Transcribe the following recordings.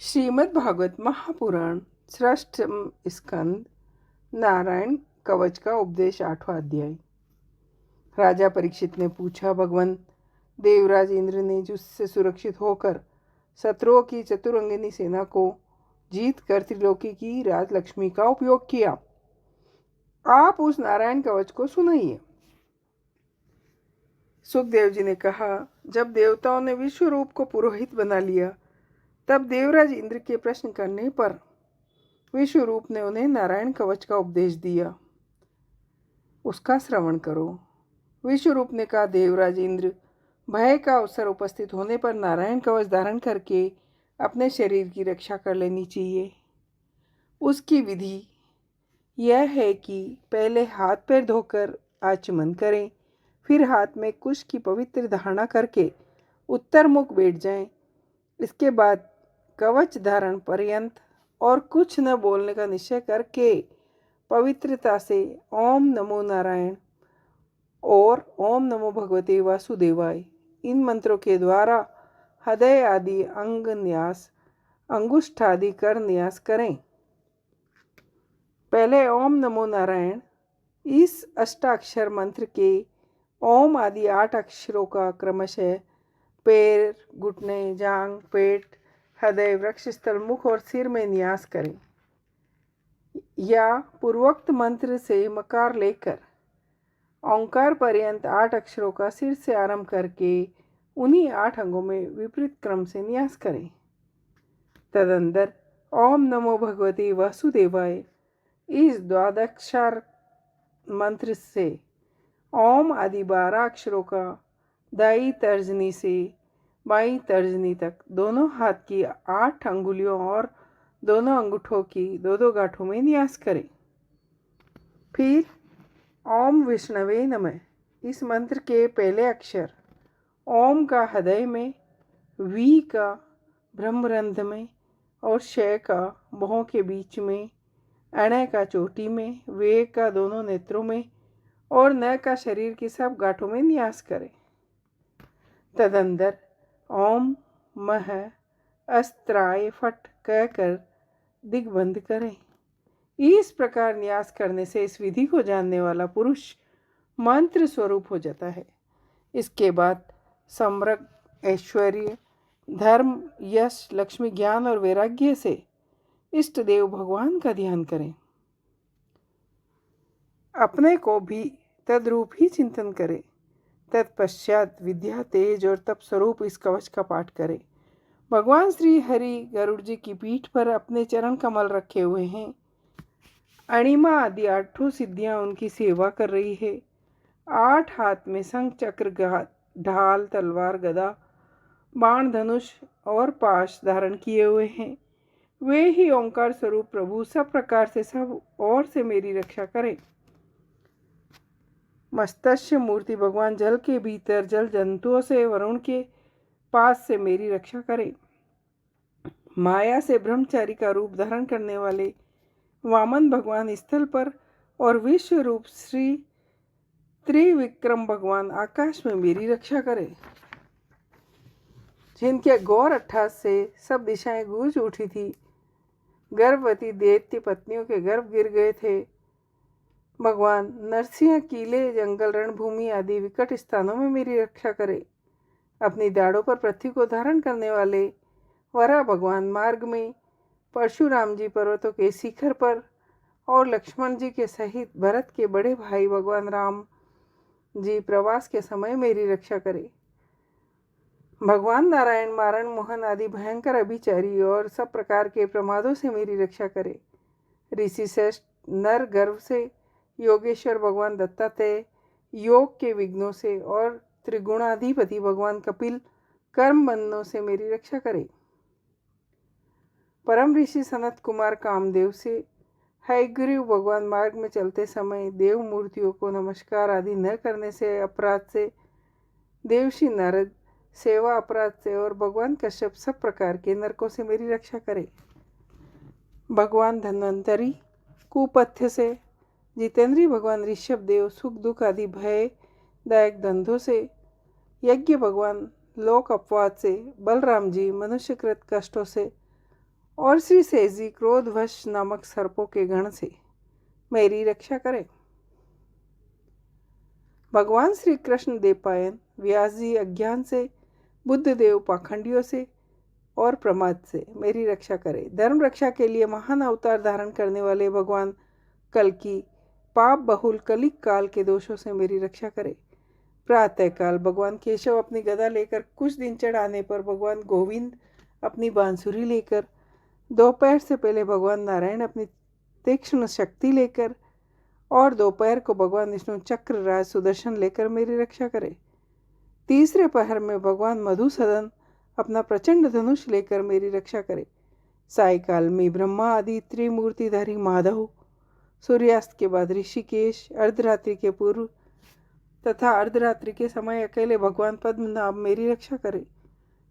श्रीमद् भागवत महापुराण षष्ठ स्कंद नारायण कवच का उपदेश 8वां अध्याय। राजा परीक्षित ने पूछा, भगवान देवराज इंद्र ने जिससे सुरक्षित होकर शत्रुओं की चतुरंगिनी सेना को जीत कर त्रिलोकी की राजलक्ष्मी का उपयोग किया, आप उस नारायण कवच को सुनाइए। सुखदेव जी ने कहा, जब देवताओं ने विश्व रूप को पुरोहित बना लिया, तब देवराज इंद्र के प्रश्न करने पर विश्व रूप ने उन्हें नारायण कवच का उपदेश दिया, उसका श्रवण करो। विश्व रूप ने कहा, देवराज इंद्र, भय का अवसर उपस्थित होने पर नारायण कवच धारण करके अपने शरीर की रक्षा कर लेनी चाहिए। उसकी विधि यह है कि पहले हाथ पैर धोकर आचमन करें, फिर हाथ में कुश की पवित्र धारणा करके उत्तर मुख बैठ जाएं। इसके बाद कवच धारण पर्यंत और कुछ न बोलने का निश्चय करके पवित्रता से ओम नमो नारायण और ओम नमो भगवते वासुदेवाय इन मंत्रों के द्वारा हृदय आदि अंग न्यास, अंगुष्ठ आदि कर न्यास करें। पहले ओम नमो नारायण इस अष्टाक्षर मंत्र के ओम आदि 8 अक्षरों का क्रमशः पैर, घुटने, जांग, पेट, हृदय, वृक्ष स्थल, मुख और सिर में न्यास करें, या पूर्वोक्त मंत्र से मकार लेकर ओंकार पर्यंत 8 अक्षरों का सिर से आरंभ करके उन्हीं 8 अंगों में विपरीत क्रम से न्यास करें। तदंतर ओम नमो भगवते वासुदेवाय इस द्वादशाक्षर मंत्र से ओम आदि 12 अक्षरों का दाई तर्जनी से बाईं तर्जनी तक दोनों हाथ की 8 अंगुलियों और दोनों अंगूठों की 2-2 गांठों में न्यास करें। फिर ओम विष्णवे नमः इस मंत्र के पहले अक्षर ओम का हृदय में, वी का ब्रह्मरंध्र में और शय का भौं के बीच में, अणय का चोटी में, वे का दोनों नेत्रों में और न का शरीर की सब गांठों में न्यास करें। तदंतर ओम मह अस्त्राय फट कहकर दिग्बंध करें। इस प्रकार न्यास करने से इस विधि को जानने वाला पुरुष मंत्र स्वरूप हो जाता है। इसके बाद सम्रग, ऐश्वर्य, धर्म, यश, लक्ष्मी, ज्ञान और वैराग्य से इष्ट देव भगवान का ध्यान करें। अपने को भी तद्रूप ही चिंतन करें। तत्पश्चात विद्या, तेज और तप स्वरूप इस कवच का पाठ करें। भगवान श्री हरि गरुड़ जी की पीठ पर अपने चरण कमल रखे हुए हैं। अणिमा आदि 8 सिद्धियां उनकी सेवा कर रही है। 8 हाथ में शंख, चक्र, ढाल, तलवार, गदा, बाण, धनुष और पाश धारण किए हुए हैं। वे ही ओंकार स्वरूप प्रभु सब प्रकार से सब और से मेरी रक्षा करें। मत्स्य मूर्ति भगवान जल के भीतर जल जंतुओं से, वरुण के पास से मेरी रक्षा करें। माया से ब्रह्मचारी का रूप धारण करने वाले वामन भगवान स्थल पर और विश्व रूप श्री त्रिविक्रम भगवान आकाश में मेरी रक्षा करें। जिनके गौर अट्ठास से सब दिशाएं गूंज उठी थी, गर्भवती दैत्य पत्नियों के गर्भ गिर गए थे। भगवान नरसिंह किले, जंगल, रणभूमि आदि विकट स्थानों में मेरी रक्षा करे। अपनी दाढ़ों पर पृथ्वी को धारण करने वाले वरा भगवान मार्ग में, परशुराम जी पर्वतों के शिखर पर और लक्ष्मण जी के सहित भरत के बड़े भाई भगवान राम जी प्रवास के समय मेरी रक्षा करे। भगवान नारायण मारण, मोहन आदि भयंकर अभिचारी और सब प्रकार के प्रमादों से मेरी रक्षा करे। ऋषि श्रेष्ठ नर गर्भ से, योगेश्वर भगवान दत्तात्रेय योग के विघ्नों से और त्रिगुणाधिपति भगवान कपिल कर्म बंधनों से मेरी रक्षा करे। परम ऋषि सनत कुमार कामदेव से, हयग्रीव भगवान मार्ग में चलते समय देव मूर्तियों को नमस्कार आदि न करने से अपराध से, देवशी नारद सेवा अपराध से और भगवान कश्यप सब प्रकार के नरकों से मेरी रक्षा करे। भगवान धन्वंतरी कुपथ्य से, जितेंद्री भगवान ऋषभ देव सुख दुख आदि भयदायक धंधों से, यज्ञ भगवान लोक अपवाद से, बलराम जी मनुष्यकृत कष्टों से और श्री सेजी क्रोधवश नामक सर्पों के गण से मेरी रक्षा करें। भगवान श्री कृष्ण देवपायन व्यास जी अज्ञान से, बुद्ध देव पाखंडियों से और प्रमाद से मेरी रक्षा करें। धर्म रक्षा के लिए महान अवतार धारण करने वाले भगवान कल्कि पाप बहुल कलिक काल के दोषों से मेरी रक्षा करें। प्रातःकाल भगवान केशव अपनी गदा लेकर, कुछ दिन चढ़ाने पर भगवान गोविंद अपनी बांसुरी लेकर, दोपहर से पहले भगवान नारायण अपनी तीक्ष्ण शक्ति लेकर और दोपहर को भगवान विष्णु चक्र राज सुदर्शन लेकर मेरी रक्षा करे। तीसरे पहर में भगवान मधुसूदन अपना प्रचंड धनुष लेकर मेरी रक्षा करे। सायकाल में ब्रह्मा आदि त्रिमूर्तिधारी माधव, सूर्यास्त के बाद ऋषिकेश, अर्धरात्रि के पूर्व तथा अर्धरात्रि के समय अकेले भगवान पद्मनाभ मेरी रक्षा करे।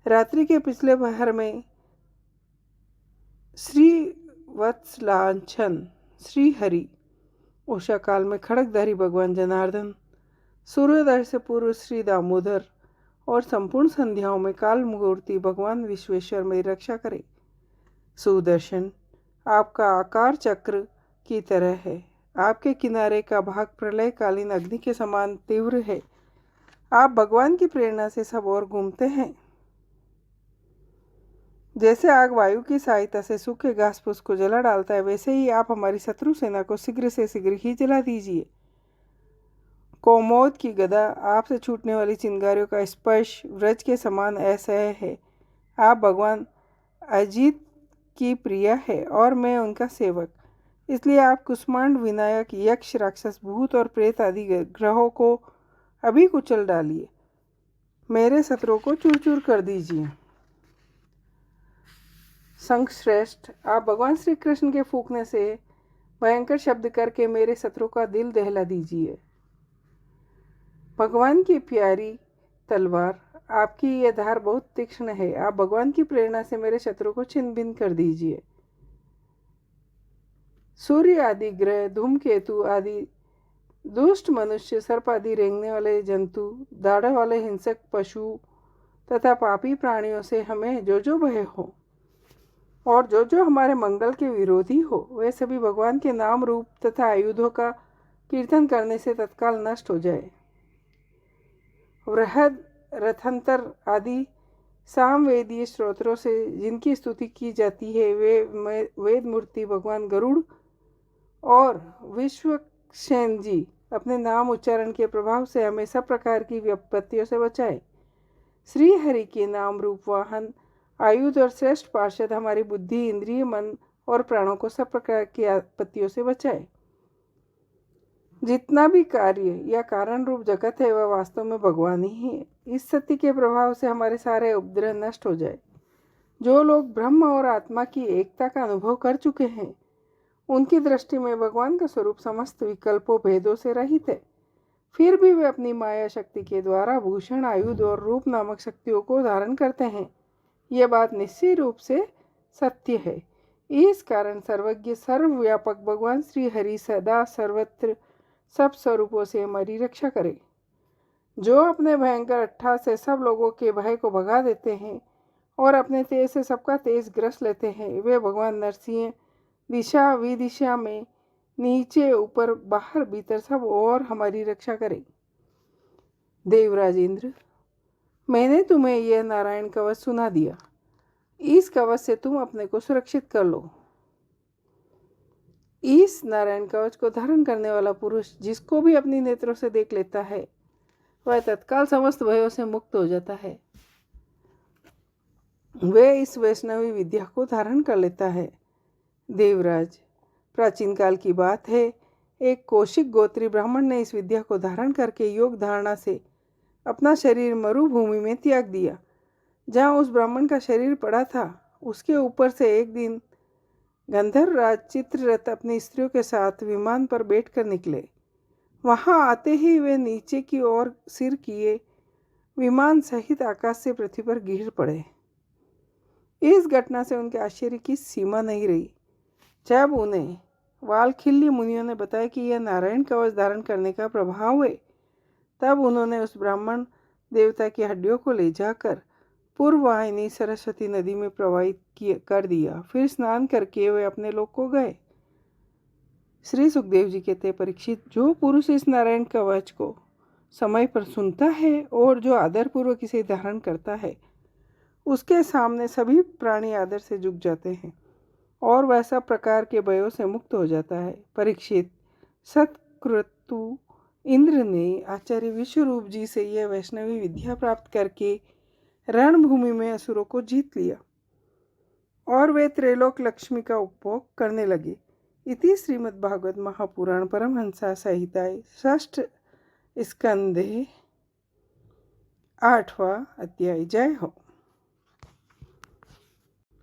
रात्रि के पिछले पहर में श्री वत्सलांछन श्री हरि, उषा काल में खड़गधारी भगवान जनार्दन, सूर्योदय से पूर्व श्री दामोदर और संपूर्ण संध्याओं में काल मुहूर्ती भगवान विश्वेश्वर मेरी रक्षा करे। सुदर्शन आपका आकार चक्र की तरह है, आपके किनारे का भाग प्रलयकालीन अग्नि के समान तीव्र है। आप भगवान की प्रेरणा से सब ओर घूमते हैं। जैसे आग वायु की सहायता से सूखे घास फूस को जला डालता है, वैसे ही आप हमारी शत्रु सेना को शीघ्र से शीघ्र ही जला दीजिए। कौमोद की गदा, आपसे छूटने वाली चिंगारियों का स्पर्श व्रज के समान असह्य है। आप भगवान अजित की प्रिया है और मैं उनका सेवक, इसलिए आप कुष्मांड विनायक यक्ष राक्षस भूत और प्रेत आदि ग्रहों को अभी कुचल डालिए, मेरे शत्रुओं को चूर चूर कर दीजिए। संघश्रेष्ठ आप भगवान श्री कृष्ण के फूंकने से भयंकर शब्द करके मेरे शत्रु का दिल दहला दीजिए। भगवान की प्यारी तलवार, आपकी यह धार बहुत तीक्ष्ण है, आप भगवान की प्रेरणा से मेरे शत्रु को छिन्न भिन्न कर दीजिए। सूर्य आदि ग्रह, धूमकेतु आदि दुष्ट मनुष्य, सर्प आदि रेंगने वाले जंतु, दाढ़ वाले हिंसक पशु तथा पापी प्राणियों से हमें जो जो भय हो और जो जो हमारे मंगल के विरोधी हो, वे सभी भगवान के नाम रूप तथा आयुधों का कीर्तन करने से तत्काल नष्ट हो जाए। वृहद रथंतर आदि सामवेदीय स्त्रोत्रों से जिनकी स्तुति की जाती है, वे वेद मूर्ति भगवान गरुड़ और विश्वक्षेन जी अपने नाम उच्चारण के प्रभाव से हमें सब प्रकार की विपत्तियों से बचाए। श्री हरि के नाम रूप वाहन, आयुध और श्रेष्ठ पार्षद हमारी बुद्धि, इंद्रिय, मन और प्राणों को सब प्रकार की आपत्तियों से बचाए। जितना भी कार्य या कारण रूप जगत है वह वास्तव में भगवान ही है। इस सत्य के प्रभाव से हमारे सारे उपद्रव नष्ट हो जाए। जो लोग ब्रह्म और आत्मा की एकता का अनुभव कर चुके हैं, उनकी दृष्टि में भगवान का स्वरूप समस्त विकल्पों भेदों से रहित है। फिर भी वे अपनी माया शक्ति के द्वारा भूषण, आयुध और रूप नामक शक्तियों को धारण करते हैं। यह बात निश्चय रूप से सत्य है। इस कारण सर्वज्ञ सर्वव्यापक भगवान श्री हरि सदा सर्वत्र सब स्वरूपों से हमारी रक्षा करे। जो अपने भयंकर अट्ठा से सब लोगों के भय को भगा देते हैं और अपने तेज से सबका तेज ग्रस लेते हैं, वे भगवान नरसिंह दिशा विदिशा में, नीचे ऊपर बाहर भीतर सब और हमारी रक्षा करे। देवराज इंद्र, मैंने तुम्हें यह नारायण कवच सुना दिया। इस कवच से तुम अपने को सुरक्षित कर लो। इस नारायण कवच को धारण करने वाला पुरुष जिसको भी अपनी नेत्रों से देख लेता है, वह तत्काल समस्त भयों से मुक्त हो जाता है। वह इस वैष्णवी विद्या को धारण कर लेता है। देवराज, प्राचीन काल की बात है, एक कौशिक गोत्री ब्राह्मण ने इस विद्या को धारण करके योग धारणा से अपना शरीर मरुभूमि में त्याग दिया। जहाँ उस ब्राह्मण का शरीर पड़ा था, उसके ऊपर से एक दिन गंधर्वराज चित्ररथ अपनी स्त्रियों के साथ विमान पर बैठकर निकले। वहां आते ही वे नीचे की ओर सिर किए विमान सहित आकाश से पृथ्वी पर गिर पड़े। इस घटना से उनके आश्चर्य की सीमा नहीं रही। जब उन्हें वालखिल्य मुनियों ने बताया कि यह नारायण कवच धारण करने का प्रभाव है, तब उन्होंने उस ब्राह्मण देवता की हड्डियों को ले जाकर पूर्ववाहिनी सरस्वती नदी में प्रवाहित कर दिया। फिर स्नान करके वे अपने लोक को गए। श्री सुखदेव जी कहते हैं, परीक्षित, जो पुरुष इस नारायण कवच को समय पर सुनता है और जो आदर पूर्वक इसे धारण करता है, उसके सामने सभी प्राणी आदर से झुक जाते हैं और वह सब प्रकार के भयों से मुक्त हो जाता है। परीक्षित, सतक्रतु इंद्र ने आचार्य विश्वरूप जी से यह वैष्णवी विद्या प्राप्त करके रणभूमि में असुरों को जीत लिया और वे त्रैलोक लक्ष्मी का उपभोग करने लगे। इति श्रीमद्भागवत महापुराण परमहंसा संहिताय षष्ठ स्कंधे 8वां अध्याय। जय हो।